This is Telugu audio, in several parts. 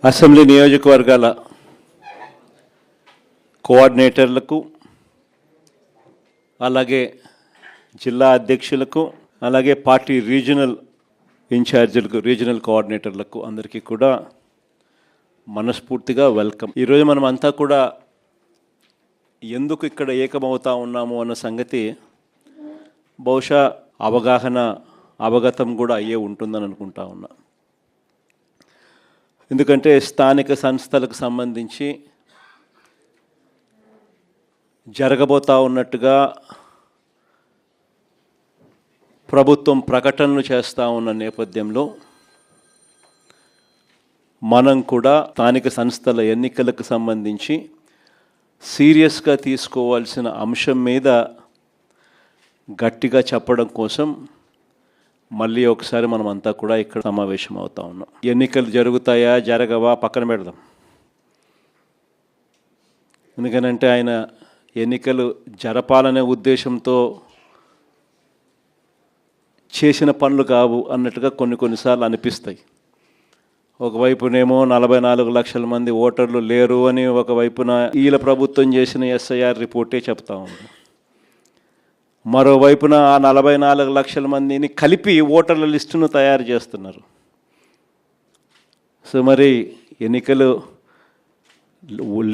అసెంబ్లీ నియోజకవర్గాల కోఆర్డినేటర్లకు, అలాగే జిల్లా అధ్యక్షులకు, అలాగే పార్టీ రీజనల్ ఇన్ఛార్జీలకు, రీజనల్ కోఆర్డినేటర్లకు అందరికీ కూడా మనస్ఫూర్తిగా వెల్కమ్. ఈరోజు మనం అంతా కూడా ఎందుకు ఇక్కడ ఏకమవుతా ఉన్నాము అన్న సంగతి బహుశా అవగతం కూడా అయ్యే ఉంటుందని అనుకుంటా ఉన్నా. ఎందుకంటే స్థానిక సంస్థలకు సంబంధించి జరగబోతా ఉన్నట్టుగా ప్రభుత్వం ప్రకటనలు చేస్తూ ఉన్న నేపథ్యంలో మనం కూడా స్థానిక సంస్థల ఎన్నికలకు సంబంధించి సీరియస్గా తీసుకోవాల్సిన అంశం మీద గట్టిగా చెప్పడం కోసం మళ్ళీ ఒకసారి మనం అంతా కూడా ఇక్కడ సమావేశం అవుతా ఉన్నాం. ఎన్నికలు జరుగుతాయా జరగవా పక్కన పెడదాం. ఎందుకనంటే ఆయన ఎన్నికలు జరపాలనే ఉద్దేశంతో చేసిన పనులు కావు అన్నట్టుగా కొన్నిసార్లు అనిపిస్తాయి. ఒకవైపునేమో 44 లక్షల మంది ఓటర్లు లేరు అని, ఒకవైపున ఈల ప్రభుత్వం చేసిన ఎస్ఐఆర్ రిపోర్టే చెప్తా ఉంది. మరోవైపున ఆ 44 లక్షల మందిని కలిపి ఓటర్ల లిస్టును తయారు చేస్తున్నారు. సో మరి ఎన్నికలు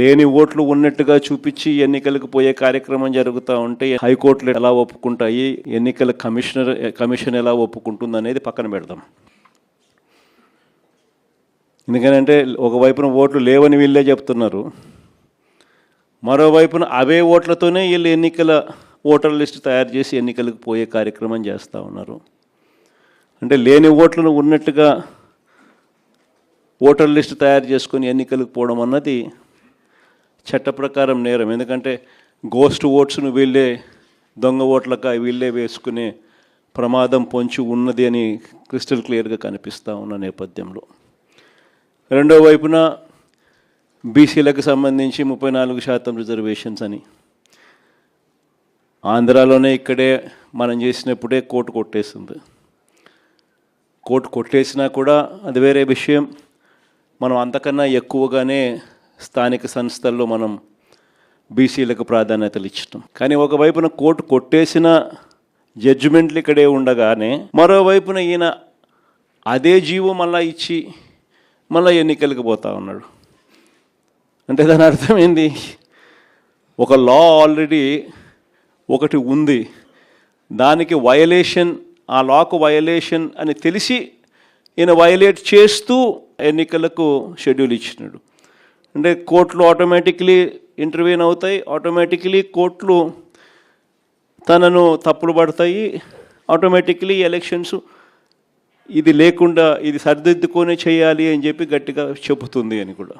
లేని ఓట్లు ఉన్నట్టుగా చూపించి ఎన్నికలకు పోయే కార్యక్రమం జరుగుతూ ఉంటే హైకోర్టులు ఎలా ఒప్పుకుంటాయి, ఎన్నికల కమిషన్ ఎలా ఒప్పుకుంటుంది అనేది పక్కన పెడదాం. ఎందుకంటే ఒకవైపున ఓట్లు లేవని వీళ్ళే చెప్తున్నారు, మరోవైపున అవే ఓట్లతోనే వీళ్ళు ఎన్నికల ఓటర్ లిస్టు తయారు చేసి ఎన్నికలకు పోయే కార్యక్రమం చేస్తూ ఉన్నారు. అంటే లేని ఓట్లను ఉన్నట్టుగా ఓటర్ లిస్టు తయారు చేసుకొని ఎన్నికలకు పోవడం అన్నది చట్ట ప్రకారం నేరం. ఎందుకంటే గోస్ట్ ఓట్స్ను వీళ్ళే దొంగ ఓట్లక వీళ్ళే వేసుకునే ప్రమాదం పొంచి ఉన్నది అని క్రిస్టల్ క్లియర్గా కనిపిస్తూ ఉన్న నేపథ్యంలో, రెండో వైపున బీసీలకు సంబంధించి 34% రిజర్వేషన్స్ అని ఆంధ్రాలోనే ఇక్కడే మనం చేసినప్పుడే కోర్టు కొట్టేస్తుంది. కోర్టు కొట్టేసినా కూడా అది వేరే విషయం. మనం అంతకన్నా ఎక్కువగానే స్థానిక సంస్థల్లో మనం బీసీలకు ప్రాధాన్యతలు ఇచ్చటం. కానీ ఒకవైపున కోర్టు కొట్టేసిన జడ్జిమెంట్లు ఇక్కడే ఉండగానే మరోవైపున ఈయన అదే జీవో మళ్ళా ఇచ్చి మళ్ళీ ఎన్నికలకు పోతా ఉన్నాడు. అంటే దాని అర్థం ఏంది? ఒక లా ఆల్రెడీ ఒకటి ఉంది, దానికి వయలేషన్, ఆ లాకు వయలేషన్ అని తెలిసి ఈయన వయలేట్ చేస్తూ ఎన్నికలకు షెడ్యూల్ ఇచ్చినాడు. అంటే కోర్టులు ఆటోమేటిక్లీ ఇంటర్వ్యూన్ అవుతాయి, ఆటోమేటిక్లీ కోర్టులు తనను తప్పులు పడతాయి, ఆటోమేటిక్లీ ఎలక్షన్స్ ఇది లేకుండా ఇది సరిదిద్దుకొని చేయాలి అని చెప్పి గట్టిగా చెబుతుంది అని కూడా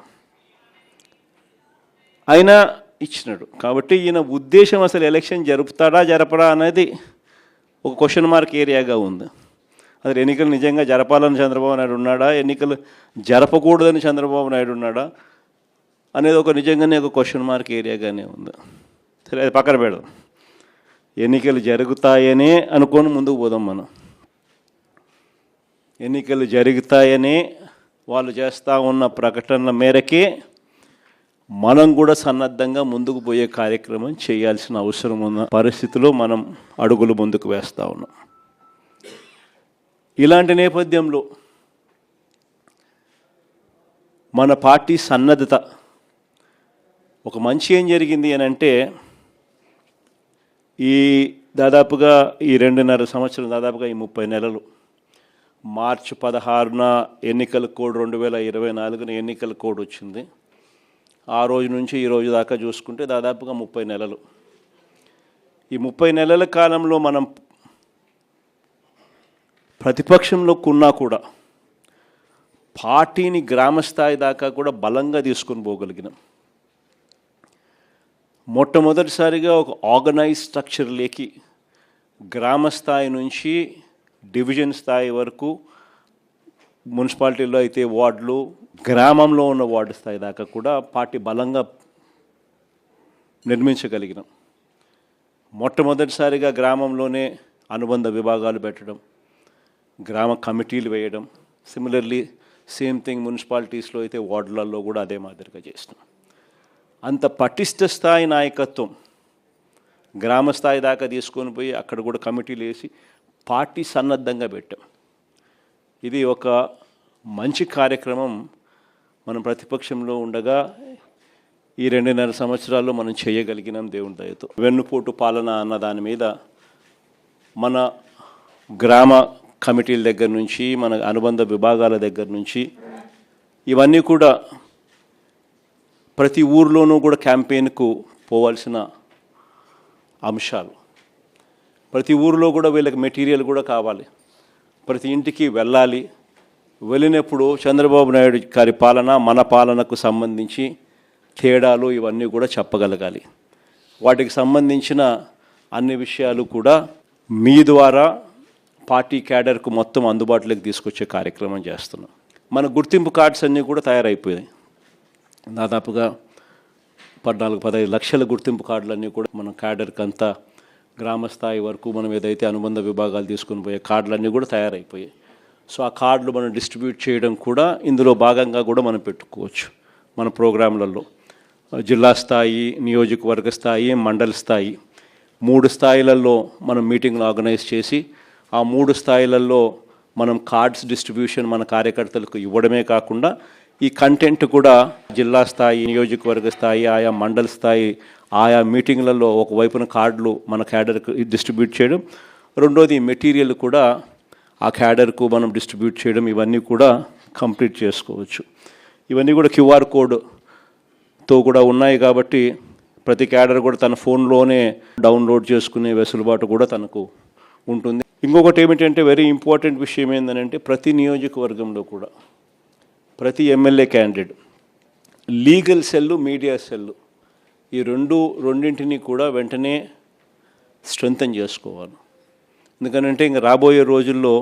అయినా ఇచ్చినాడు. కాబట్టి ఈయన ఉద్దేశం అసలు ఎలక్షన్ జరుపుతాడా జరపడా అనేది ఒక క్వశ్చన్ మార్క్ ఏరియాగా ఉంది. అసలు ఎన్నికలు నిజంగా జరపాలని చంద్రబాబు నాయుడు ఉన్నాడా, ఎన్నికలు జరపకూడదని చంద్రబాబు నాయుడు ఉన్నాడా అనేది ఒక నిజంగానే ఒక క్వశ్చన్ మార్క్ ఏరియాగానే ఉంది. సరే, అది పక్కన పెడదాం. ఎన్నికలు జరుగుతాయనే అనుకొని ముందుకు పోదాం. మనం ఎన్నికలు జరుగుతాయనే వాళ్ళు చేస్తూ ఉన్న ప్రకటనల మేరకే మనం కూడా సన్నద్ధంగా ముందుకు పోయే కార్యక్రమం చేయాల్సిన అవసరం ఉన్న పరిస్థితిలో మనం అడుగులు ముందుకు వేస్తూ ఉన్నాం. ఇలాంటి నేపథ్యంలో మన పార్టీ సన్నద్ధత ఒక మంచి ఏం జరిగింది అని అంటే, ఈ దాదాపుగా ఈ 2.5 సంవత్సరం, దాదాపుగా ఈ 30 నెలలు, మార్చి 16న ఎన్నికల కోడ్ 2024 ఎన్నికల కోడ్ వచ్చింది. ఆ రోజు నుంచి ఈ రోజు దాకా చూసుకుంటే దాదాపుగా 30 నెలలు. ఈ 30 నెలల కాలంలో మనం ప్రతిపక్షంలో ఉన్నా కూడా పార్టీని గ్రామస్థాయి దాకా కూడా బలంగా తీసుకొని పోగలిగినాం. మొట్టమొదటిసారిగా ఒక ఆర్గనైజ్ స్ట్రక్చర్లోకి గ్రామస్థాయి నుంచి డివిజన్ స్థాయి వరకు, మున్సిపాలిటీలో అయితే వార్డులు, గ్రామంలో ఉన్న వార్డు స్థాయి దాకా కూడా పార్టీ బలంగా నిర్మించగలిగినాం. మొట్టమొదటిసారిగా గ్రామంలోనే అనుబంధ విభాగాలు పెట్టడం, గ్రామ కమిటీలు వేయడం, సిమిలర్లీ సేమ్ థింగ్ మున్సిపాలిటీస్లో అయితే వార్డులలో కూడా అదే మాదిరిగా చేసినాం. అంత పటిష్ట స్థాయి నాయకత్వం గ్రామ స్థాయి దాకా తీసుకొని పోయి అక్కడ కూడా కమిటీలు వేసి పార్టీ సన్నద్ధంగా పెట్టాం. ఇది ఒక మంచి కార్యక్రమం. మనం ప్రతిపక్షంలో ఉండగా ఈ 2.5 సంవత్సరాల్లో మనం చేయగలిగినాం దేవుని దయతో. వెన్నుపోటు పాలన అన్న దాని మీద మన గ్రామ కమిటీల దగ్గర నుంచి మన అనుబంధ విభాగాల దగ్గర నుంచి ఇవన్నీ కూడా ప్రతి ఊర్లోనూ కూడా క్యాంపెయిన్కు పోవాల్సిన అంశాలు. ప్రతి ఊరిలో కూడా వీళ్ళకి మెటీరియల్ కూడా కావాలి, ప్రతి ఇంటికి వెళ్ళాలి. వెళ్ళినప్పుడు చంద్రబాబు నాయుడు గారి పాలన మన పాలనకు సంబంధించి తేడాలు ఇవన్నీ కూడా చెప్పగలగాలి. వాటికి సంబంధించిన అన్ని విషయాలు కూడా మీ ద్వారా పార్టీ క్యాడర్కు మొత్తం అందుబాటులోకి తీసుకొచ్చే కార్యక్రమం చేస్తున్నాం. మన గుర్తింపు కార్డ్స్ అన్నీ కూడా తయారైపోయాయి. దాదాపుగా 14-15 లక్షల గుర్తింపు కార్డులన్నీ కూడా మన క్యాడర్కి అంతా గ్రామ స్థాయి వరకు మనం ఏదైతే అనుబంధ విభాగాలు తీసుకుని పోయే కార్డులన్నీ కూడా తయారైపోయాయి. సో ఆ కార్డులు మనం డిస్ట్రిబ్యూట్ చేయడం కూడా ఇందులో భాగంగా కూడా మనం పెట్టుకోవచ్చు. మన ప్రోగ్రాంలలో జిల్లా స్థాయి, నియోజకవర్గ స్థాయి, మండల స్థాయి 3 స్థాయిలలో మనం మీటింగ్లు ఆర్గనైజ్ చేసి ఆ 3 స్థాయిలలో మనం కార్డ్స్ డిస్ట్రిబ్యూషన్ మన కార్యకర్తలకు ఇవ్వడమే కాకుండా ఈ కంటెంట్ కూడా జిల్లా స్థాయి, నియోజకవర్గ స్థాయి, ఆయా మండల స్థాయి, ఆయా మీటింగ్లలో ఒకవైపున కార్డులు మన క్యాడర్కు డిస్ట్రిబ్యూట్ చేయడం, రెండోది మెటీరియల్ కూడా ఆ క్యాడర్కు మనం డిస్ట్రిబ్యూట్ చేయడం, ఇవన్నీ కూడా కంప్లీట్ చేసుకోవచ్చు. ఇవన్నీ కూడా QR కోడ్తో కూడా ఉన్నాయి కాబట్టి ప్రతి క్యాడర్ కూడా తన ఫోన్లోనే డౌన్లోడ్ చేసుకునే వెసులుబాటు కూడా తనకు ఉంటుంది. ఇంకొకటి ఏమిటంటే వెరీ ఇంపార్టెంట్ విషయం ఏంటంటే ప్రతి నియోజకవర్గంలో కూడా ప్రతి MLA candidate legal cell, media cell ఈ రెండింటిని కూడా వెంటనే స్ట్రెంథన్ చేసుకోవాలి. ఎందుకంటే ఇంకా రాబోయే రోజుల్లో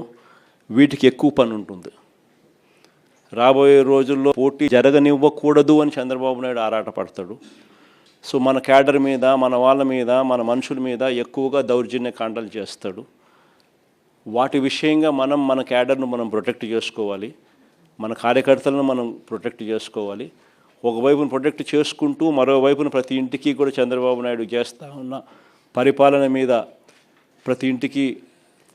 వీటికి ఎక్కువ పని ఉంటుంది. రాబోయే రోజుల్లో పోటీ జరగనివ్వకూడదు అని చంద్రబాబు నాయుడు ఆరాటపడతాడు. సో మన క్యాడర్ మీద, మన వాళ్ళ మీద, మన మనుషుల మీద ఎక్కువగా దౌర్జన్య కాండలు చేస్తాడు. వాటి విషయంగా మన క్యాడర్ను మనం ప్రొటెక్ట్ చేసుకోవాలి, మన కార్యకర్తలను మనం ప్రొటెక్ట్ చేసుకోవాలి. ఒకవైపున ప్రొటెక్ట్ చేసుకుంటూ మరోవైపున ప్రతి ఇంటికి కూడా చంద్రబాబు నాయుడు చేస్తూ ఉన్న పరిపాలన మీద ప్రతి ఇంటికి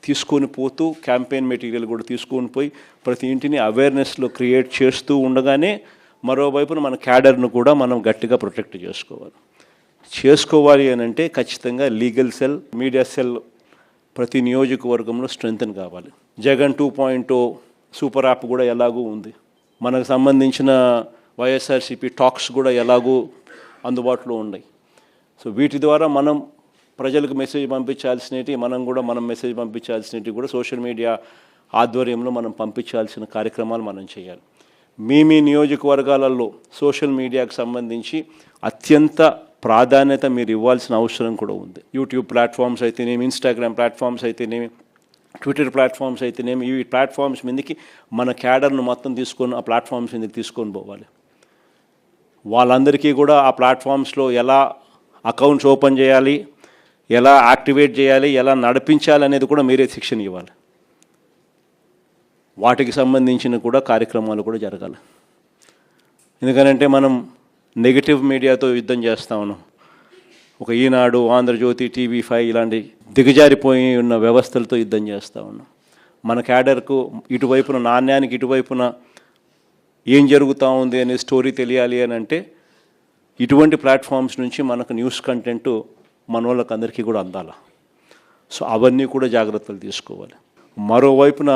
తీసుకొని పోతూ క్యాంపెయిన్ మెటీరియల్ కూడా తీసుకొని పోయి ప్రతి ఇంటిని అవేర్నెస్లో క్రియేట్ చేస్తూ ఉండగానే మరోవైపున మన క్యాడర్ను కూడా మనం గట్టిగా ప్రొటెక్ట్ చేసుకోవాలి అని అంటే ఖచ్చితంగా లీగల్ సెల్, మీడియా సెల్ ప్రతి నియోజకవర్గంలో స్ట్రెంథన్ కావాలి. జగన్ 2.0 సూపర్ యాప్ కూడా ఎలాగూ ఉంది. మనకు సంబంధించిన వైఎస్ఆర్సీపీ టాక్స్ కూడా ఎలాగూ అందుబాటులో ఉన్నాయి. సో వీటి ద్వారా మనం ప్రజలకు మెసేజ్ పంపించాల్సినవి, మనం మెసేజ్ పంపించాల్సినవి కూడా సోషల్ మీడియా ఆధ్వర్యంలో మనం పంపించాల్సిన కార్యక్రమాలు మనం చేయాలి. మీ నియోజకవర్గాలలో సోషల్ మీడియాకు సంబంధించి అత్యంత ప్రాధాన్యత మీరు ఇవ్వాల్సిన అవసరం కూడా ఉంది. యూట్యూబ్ ప్లాట్ఫామ్స్ అయితేనేమి, ఇన్స్టాగ్రామ్ ప్లాట్ఫామ్స్ అయితేనేమి, ట్విట్టర్ ప్లాట్ఫామ్స్ అయితేనేమి, ఈ ప్లాట్ఫామ్స్ మీదకి మన క్యాడర్ను మొత్తం తీసుకొని ఆ ప్లాట్ఫామ్స్ మీదకి తీసుకొని పోవాలి. వాళ్ళందరికీ కూడా ఆ ప్లాట్ఫామ్స్లో ఎలా అకౌంట్స్ ఓపెన్ చేయాలి, ఎలా యాక్టివేట్ చేయాలి, ఎలా నడిపించాలి అనేది కూడా మీరే శిక్షణ ఇవ్వాలి. వాటికి సంబంధించిన కూడా కార్యక్రమాలు కూడా జరగాలి. ఎందుకంటే మనం నెగిటివ్ మీడియాతో యుద్ధం చేస్తూ ఉన్నాం. ఒక ఈనాడు, ఆంధ్రజ్యోతి, TV5 ఇలాంటి దిగజారిపోయి ఉన్న వ్యవస్థలతో యుద్ధం చేస్తూ ఉన్నాం. మన క్యాడర్కు ఇటువైపున నాణ్యానికి ఇటువైపున ఏం జరుగుతూ ఉంది అనే స్టోరీ తెలియాలి అని అంటే ఇటువంటి ప్లాట్ఫామ్స్ నుంచి మనకు న్యూస్ కంటెంట్ మన వాళ్ళకి అందరికీ కూడా అందాలి. సో అవన్నీ కూడా జాగ్రత్తలు తీసుకోవాలి. మరోవైపున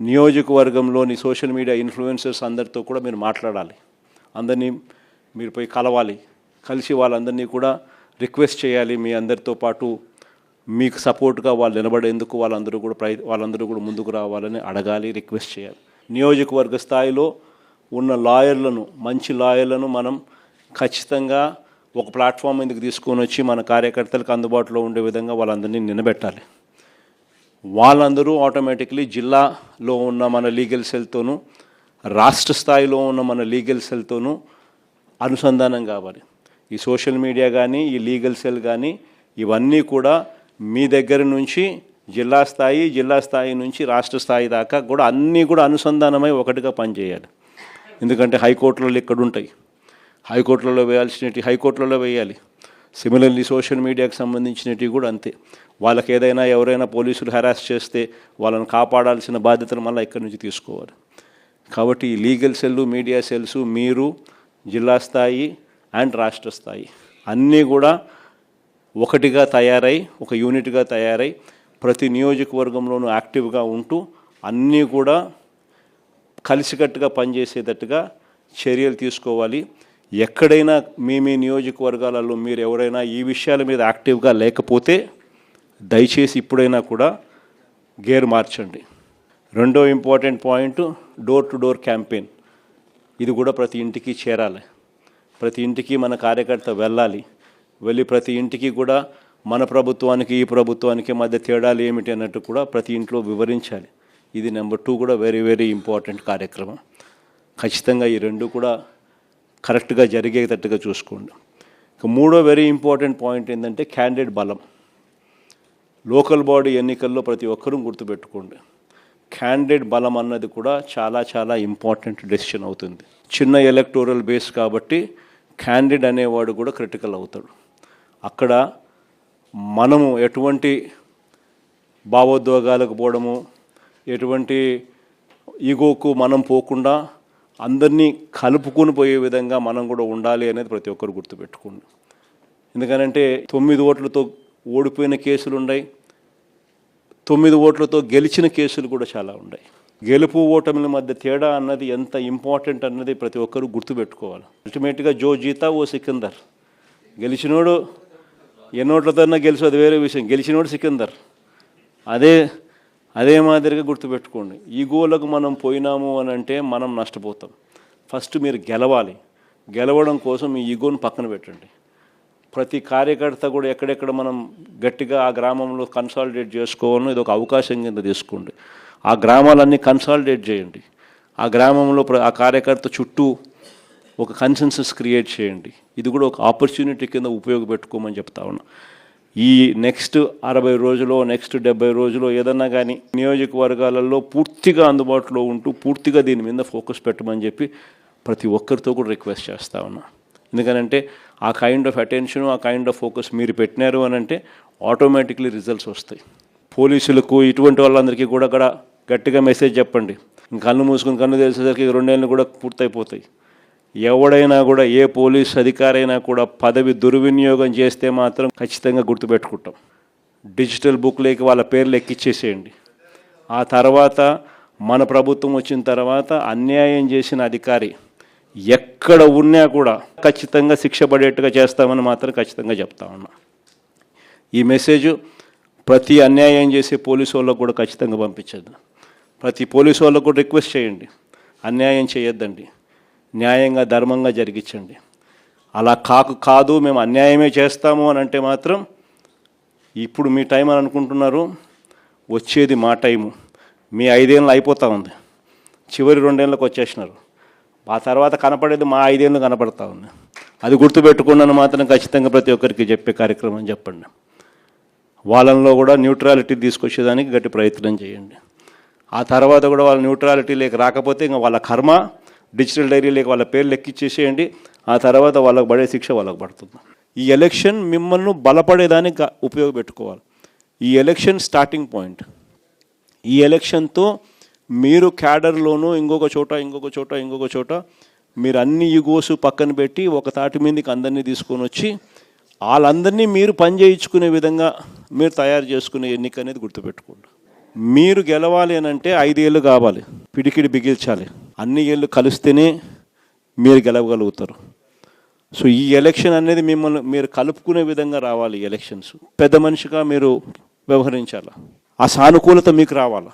నియోజకవర్గంలోని సోషల్ మీడియా ఇన్ఫ్లుయెన్సర్స్ అందరితో కూడా మీరు మాట్లాడాలి. అందరినీ మీరు పోయి కలవాలి. కలిసి వాళ్ళందరినీ కూడా రిక్వెస్ట్ చేయాలి. మీ అందరితో పాటు మీకు సపోర్ట్గా వాళ్ళు నిలబడేందుకు వాళ్ళందరూ కూడా ముందుకు రావాలని అడగాలి, రిక్వెస్ట్ చేయాలి. నియోజకవర్గ స్థాయిలో ఉన్న లాయర్లను, మంచి లాయర్లను మనం ఖచ్చితంగా ఒక ప్లాట్ఫామ్ మీదకి తీసుకొని వచ్చి మన కార్యకర్తలకు అందుబాటులో ఉండే విధంగా వాళ్ళందరినీ నిలబెట్టాలి. వాళ్ళందరూ ఆటోమేటిక్లీ జిల్లాలో ఉన్న మన లీగల్ సెల్తోనూ, రాష్ట్ర స్థాయిలో ఉన్న మన లీగల్ సెల్తోనూ అనుసంధానం కావాలి. ఈ సోషల్ మీడియా కానీ, ఈ లీగల్ సెల్ కానీ ఇవన్నీ కూడా మీ దగ్గర నుంచి జిల్లా స్థాయి నుంచి రాష్ట్ర స్థాయి దాకా కూడా అన్నీ కూడా అనుసంధానమై ఒకటిగా పనిచేయాలి. ఎందుకంటే హైకోర్టులలో ఇక్కడ ఉంటాయి, హైకోర్టులలో వేయాల్సినవి హైకోర్టులలో వేయాలి. సిమిలర్లీ సోషల్ మీడియాకి సంబంధించినవి కూడా అంతే. వాళ్ళకి ఏదైనా ఎవరైనా పోలీసులు హెరాస్ చేస్తే వాళ్ళని కాపాడాల్సిన బాధ్యతలు మళ్ళీ ఇక్కడి నుంచి తీసుకోవాలి. కాబట్టి ఈ లీగల్ సెల్లు, మీడియా సెల్స్, మీరు జిల్లా స్థాయి అండ్ రాష్ట్ర స్థాయి అన్నీ కూడా ఒకటిగా తయారై, ఒక యూనిట్గా తయారై ప్రతి నియోజకవర్గంలోనూ యాక్టివ్గా ఉంటూ అన్నీ కూడా కలిసికట్టుగా పనిచేసేటట్టుగా చర్యలు తీసుకోవాలి. ఎక్కడైనా మీ నియోజకవర్గాలలో మీరు ఎవరైనా ఈ విషయాల మీద యాక్టివ్గా లేకపోతే దయచేసి ఇప్పుడైనా కూడా గేర్ మార్చండి. రెండో important point door to door campaign. ఇది కూడా ప్రతి ఇంటికి చేరాలి. ప్రతి ఇంటికి మన కార్యకర్త వెళ్ళాలి. వెళ్ళి ప్రతి ఇంటికి కూడా మన ప్రభుత్వానికి ఈ ప్రభుత్వానికి మధ్య తేడాలు ఏమిటి అన్నట్టు కూడా ప్రతి ఇంట్లో వివరించాలి. ఇది నెంబర్ 2 కూడా వెరీ వెరీ ఇంపార్టెంట్ కార్యక్రమం. ఖచ్చితంగా ఈ రెండు కూడా కరెక్ట్గా జరిగేటట్టుగా చూసుకోండి. ఇక మూడో వెరీ ఇంపార్టెంట్ పాయింట్ ఏంటంటే క్యాండిడేట్ బలం. లోకల్ బాడీ ఎన్నికల్లో ప్రతి ఒక్కరూ గుర్తుపెట్టుకోండి, క్యాండిడేట్ బలం అన్నది కూడా చాలా చాలా ఇంపార్టెంట్ డెసిషన్ అవుతుంది. చిన్న ఎలక్టోరల్ బేస్ కాబట్టి క్యాండిడేట్ అనేవాడు కూడా క్రిటికల్ అవుతాడు. అక్కడ మనము ఎటువంటి భావోద్వేగాలకు పోవడము, ఎటువంటి ఈగోకు మనం పోకుండా అందరినీ కలుపుకొని పోయే విధంగా మనం కూడా ఉండాలి అనేది ప్రతి ఒక్కరు గుర్తుపెట్టుకోండి. ఎందుకనంటే 9 ఓట్లతో ఓడిపోయిన కేసులు ఉన్నాయి, 9 ఓట్లతో గెలిచిన కేసులు కూడా చాలా ఉన్నాయి. గెలుపు ఓటమిల మధ్య తేడా అన్నది ఎంత ఇంపార్టెంట్ అన్నది ప్రతి ఒక్కరు గుర్తుపెట్టుకోవాలి. అల్టిమేట్గా జో జీతా ఓ సికిందర్. గెలిచినోడు ఎన్నోట్లతోన్నా గెలిచి అది వేరే విషయం, గెలిచినోడు సికిందర్. అదే మాదిరిగా గుర్తుపెట్టుకోండి. ఈ గోలకు మనం పోయినాము అని అంటే మనం నష్టపోతాం. ఫస్ట్ మీరు గెలవాలి. గెలవడం కోసం ఈ ఈగోను పక్కన పెట్టండి. ప్రతి కార్యకర్త కూడా ఎక్కడెక్కడ మనం గట్టిగా ఆ గ్రామంలో కన్సాలిడేట్ చేసుకోవాలని ఇది ఒక అవకాశం కింద తీసుకోండి. ఆ గ్రామాలన్నీ కన్సాలిడేట్ చేయండి. ఆ గ్రామంలో ఆ కార్యకర్త చుట్టూ ఒక కన్సెన్సస్ క్రియేట్ చేయండి. ఇది కూడా ఒక ఆపర్చునిటీ కింద ఉపయోగపెట్టుకోమని చెప్తా ఉన్నా. ఈ నెక్స్ట్ 60 రోజులో, నెక్స్ట్ 70 రోజులో ఏదన్నా కానీ నియోజకవర్గాలలో పూర్తిగా అందుబాటులో ఉంటూ పూర్తిగా దీని మీద ఫోకస్ పెట్టమని చెప్పి ప్రతి ఒక్కరితో కూడా రిక్వెస్ట్ చేస్తూ ఉన్నా. ఎందుకనంటే ఆ కైండ్ ఆఫ్ అటెన్షన్, ఆ కైండ్ ఆఫ్ ఫోకస్ మీరు పెట్టినారు అని అంటే ఆటోమేటిక్లీ రిజల్ట్స్ వస్తాయి. పోలీసులకు ఇటువంటి వాళ్ళందరికీ కూడా గట్టిగా మెసేజ్ చెప్పండి. కళ్ళు మూసుకుని కన్ను తెలిసేసరికి 2 ఏళ్ళు కూడా పూర్తయిపోతాయి. ఎవడైనా కూడా ఏ పోలీస్ అధికారైనా కూడా పదవి దుర్వినియోగం చేస్తే మాత్రం ఖచ్చితంగా గుర్తుపెట్టుకుంటాం. డిజిటల్ బుక్లోకి వాళ్ళ పేర్లు ఎక్కిచ్చేసేయండి. ఆ తర్వాత మన ప్రభుత్వం వచ్చిన తర్వాత అన్యాయం చేసిన అధికారి ఎక్కడ ఉన్నా కూడా ఖచ్చితంగా శిక్ష పడేట్టుగా చేస్తామని మాత్రం ఖచ్చితంగా చెప్తా ఉన్నా. ఈ మెసేజ్ ప్రతి అన్యాయం చేసే పోలీసు వాళ్ళకు కూడా ఖచ్చితంగా పంపించద్దు. ప్రతి పోలీసు వాళ్ళకు కూడా రిక్వెస్ట్ చేయండి, అన్యాయం చేయొద్దండి, న్యాయంగా ధర్మంగా జరిగించండి. అలా కాదు మేము అన్యాయమే చేస్తాము అని అంటే మాత్రం ఇప్పుడు మీ టైం అని అనుకుంటున్నారు, వచ్చేది మా టైము. మీ 5 ఏళ్ళు అయిపోతూ ఉంది, చివరి 2 ఏళ్ళకి వచ్చేసినారు. ఆ తర్వాత కనపడేది మా 5 ఏళ్ళు కనపడతా ఉంది. అది గుర్తుపెట్టుకున్నాను మాత్రం ఖచ్చితంగా ప్రతి ఒక్కరికి చెప్పే కార్యక్రమం చెప్పండి. వాళ్ళల్లో కూడా న్యూట్రాలిటీ తీసుకొచ్చేదానికి గట్టి ప్రయత్నం చేయండి. ఆ తర్వాత కూడా వాళ్ళ న్యూట్రాలిటీ లేక రాకపోతే ఇంకా వాళ్ళ కర్మ, డిజిటల్ డైరీలోకి వాళ్ళ పేర్లు ఎక్కిచ్చేసేయండి. ఆ తర్వాత వాళ్ళకు పడే శిక్ష వాళ్ళకు పడుతుంది. ఈ ఎలక్షన్ మిమ్మల్ని బలపడేదానికి ఉపయోగపెట్టుకోవాలి. ఈ ఎలక్షన్ స్టార్టింగ్ పాయింట్. ఈ ఎలక్షన్తో మీరు క్యాడర్లోనూ ఇంకొక చోట మీరు అన్ని ఈగోస్ పక్కన పెట్టి ఒక తాటి మీదకి అందరినీ తీసుకొని వచ్చి వాళ్ళందరినీ మీరు పని చేయించుకునే విధంగా మీరు తయారు చేసుకునే ఎన్నిక అనేది గుర్తుపెట్టుకోండి. మీరు గెలవాలి అని అంటే 5 ఏళ్ళు కావాలి, పిడికిడి బిగించాలి. అన్ని ఏళ్ళు కలిస్తేనే మీరు గెలవగలుగుతారు. సో ఈ ఎలక్షన్ అనేది మిమ్మల్ని మీరు కలుపుకునే విధంగా రావాలి. ఎలక్షన్స్ పెద్ద మనిషిగా మీరు వ్యవహరించాలి. ఆ సానుకూలత మీకు రావాలి.